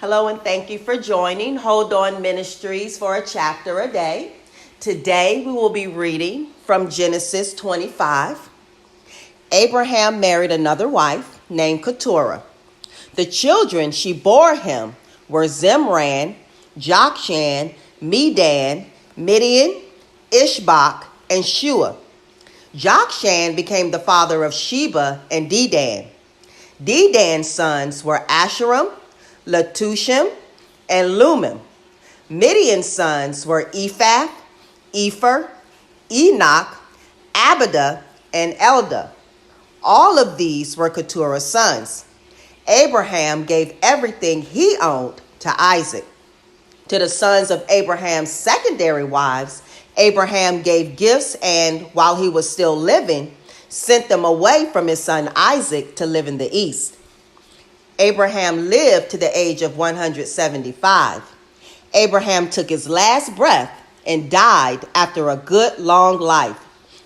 Hello and thank you for joining Hold On Ministries for a chapter a day. Today we will be reading from Genesis 25. Abraham married another wife named Keturah. The children she bore him were Zimran, Jokshan, Medan, Midian, Ishbak, and Shua. Jokshan became the father of Sheba and Dedan. Dedan's sons were Asherim, Letushim, and Lumim. Midian's sons were Ephah, Epher, Enoch, Abida, and Eldah. All of these were Keturah's sons. Abraham gave everything he owned to Isaac. To the sons of Abraham's secondary wives, Abraham gave gifts and, while he was still living, sent them away from his son Isaac to live in the east. Abraham lived to the age of 175. Abraham took his last breath and died after a good long life,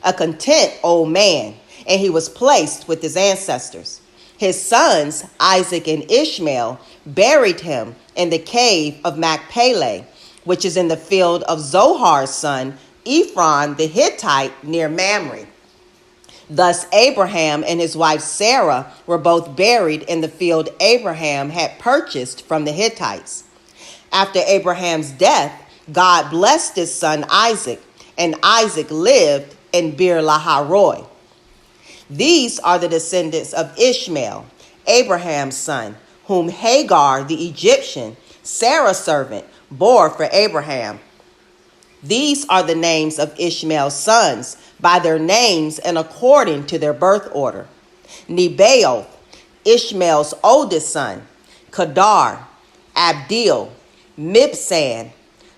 a content old man, and he was placed with his ancestors. His sons, Isaac and Ishmael, buried him in the cave of Machpelah, which is in the field of Zohar's son, Ephron the Hittite, near Mamre. Thus Abraham and his wife Sarah were both buried in the field Abraham had purchased from the Hittites. After Abraham's death, God blessed his son Isaac, and Isaac lived in Beer Lahai-roi. These are the descendants of Ishmael, Abraham's son, whom Hagar the Egyptian, Sarah's servant, bore for Abraham. These are the names of Ishmael's sons, by their names and according to their birth order: Nebaioth, Ishmael's oldest son; Kedar, Abdil, Mibsam,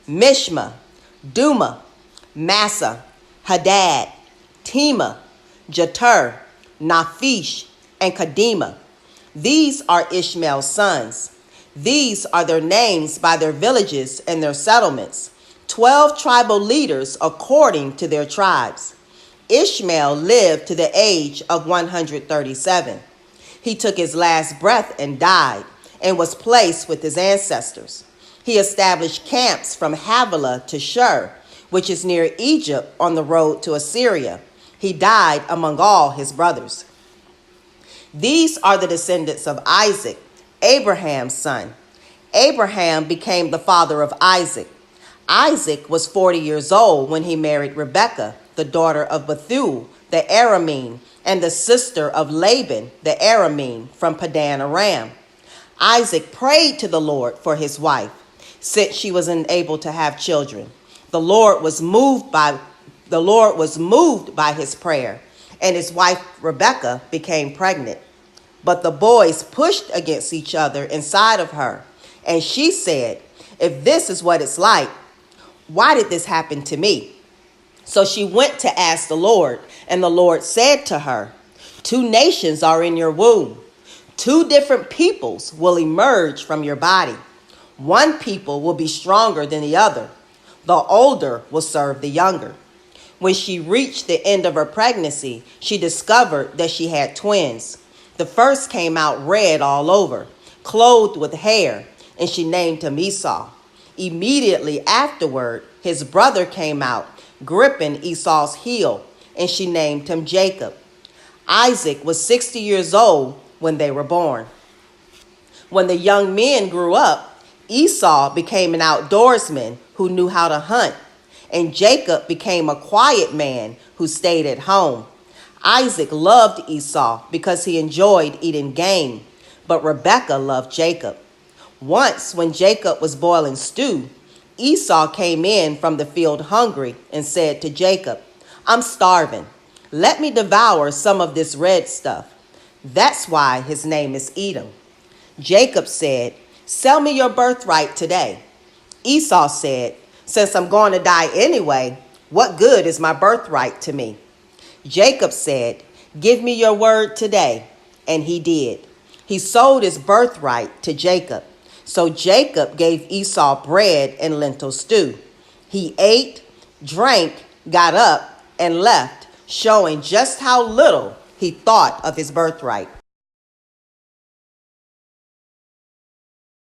Mishma, Duma, Massa, Hadad, Tema, Jetur, Naphish, and Kedemah. These are Ishmael's sons. These are their names by their villages and their settlements, 12 tribal leaders according to their tribes. Ishmael lived to the age of 137. He took his last breath and died, and was placed with his ancestors. He established camps from Havilah to Shur, which is near Egypt on the road to Assyria. He died among all his brothers. These are the descendants of Isaac, Abraham's son. Abraham became the father of Isaac. Isaac was 40 years old when he married Rebekah, the daughter of Bethuel the Aramean, and the sister of Laban the Aramean from Padan Aram. Isaac prayed to the Lord for his wife, since she was unable to have children. The Lord was moved by his prayer, and his wife Rebekah became pregnant. But the boys pushed against each other inside of her, and she said, "If this is what it's like, why did this happen to me?" So she went to ask the Lord, and the Lord said to her, "Two nations are in your womb. Two different peoples will emerge from your body. One people will be stronger than the other. The older will serve the younger." When she reached the end of her pregnancy, she discovered that she had twins. The first came out red all over, clothed with hair, and she named him Esau. Immediately afterward, his brother came out, gripping Esau's heel, and she named him Jacob. Isaac was 60 years old when they were born. When the young men grew up, Esau became an outdoorsman who knew how to hunt, and Jacob became a quiet man who stayed at home. Isaac loved Esau because he enjoyed eating game, but Rebekah loved Jacob. Once, when Jacob was boiling stew, Esau came in from the field hungry and said to Jacob, "I'm starving. Let me devour some of this red stuff." That's why his name is Edom. Jacob said, "Sell me your birthright today." Esau said, "Since I'm going to die anyway, what good is my birthright to me?" Jacob said, "Give me your word today." And he did. He sold his birthright to Jacob. So Jacob gave Esau bread and lentil stew. He ate, drank, got up, and left, showing just how little he thought of his birthright.